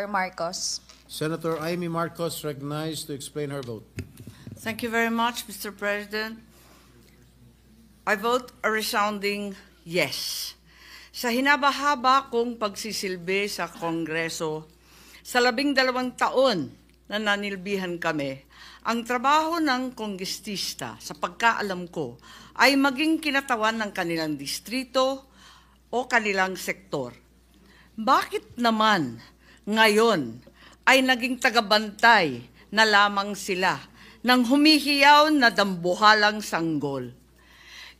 Marcos. Senator Amy Marcos recognized to explain her vote. Thank you very much, Mr. President. I vote a resounding yes. Sa hinaba-haba kong pagsisilbi sa Kongreso, sa 12 taon na nanilbihan kami, ang trabaho ng kongrestista, sa pagkaalam ko, ay maging kinatawan ng kanilang distrito o kanilang sektor. Bakit naman ngayon ay naging tagabantay na lamang sila ng humihiyaw na dambuhalang sanggol?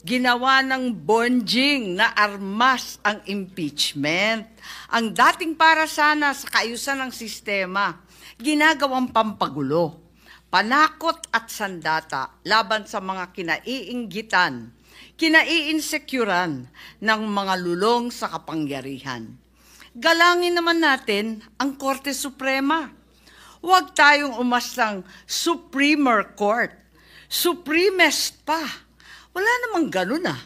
Ginawa ng bonjing na armas ang impeachment. Ang dating para sana sa kaayusan ng sistema, ginagawang pampagulo, panakot at sandata laban sa mga kinaiinggitan, kinaiinsecuran ng mga lulong sa kapangyarihan. Galangin naman natin ang Korte Suprema. Huwag tayong umastang Supremer Court. Supremest pa. Wala namang ganun ah.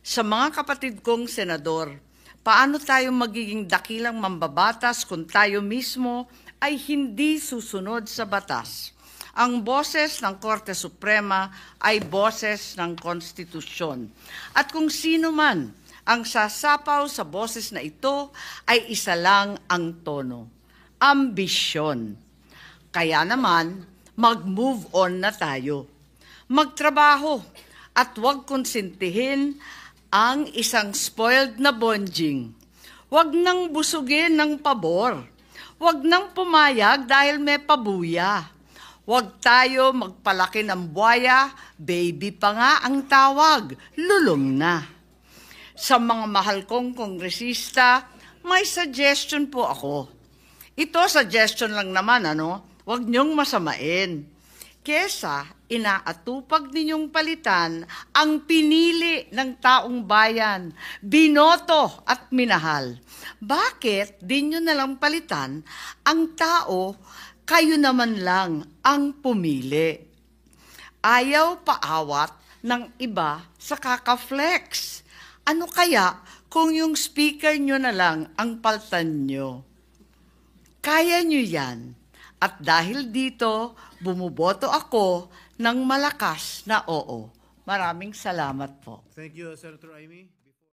Sa mga kapatid kong senador, paano tayo magiging dakilang mambabatas kung tayo mismo ay hindi susunod sa batas? Ang boses ng Korte Suprema ay boses ng konstitusyon. At kung sino man ang sasapaw sa boses na ito ay isa lang ang tono, ambisyon. Kaya naman, mag-move on na tayo. Magtrabaho at huwag konsintihin ang isang spoiled na bonjing. Huwag nang busugin ng pabor. Huwag nang pumayag dahil may pabuya. Huwag tayo magpalaki ng buwaya, baby pa nga ang tawag, lulong na. Sa mga mahal kong kongresista, may suggestion po ako. Ito suggestion lang naman, Huwag niyong masamain. Kesa inaatupag ninyong palitan ang pinili ng taong bayan, binoto at minahal. Bakit di nyo nalang palitan ang tao, kayo naman lang ang pumili? Ayaw paawat ng iba sa kaka-flex. Ano kaya kung yung speaker nyo na lang ang paltan nyo? Kaya nyo yan. At dahil dito, bumuboto ako ng malakas na oo. Maraming salamat po. Thank you, Senator Amy.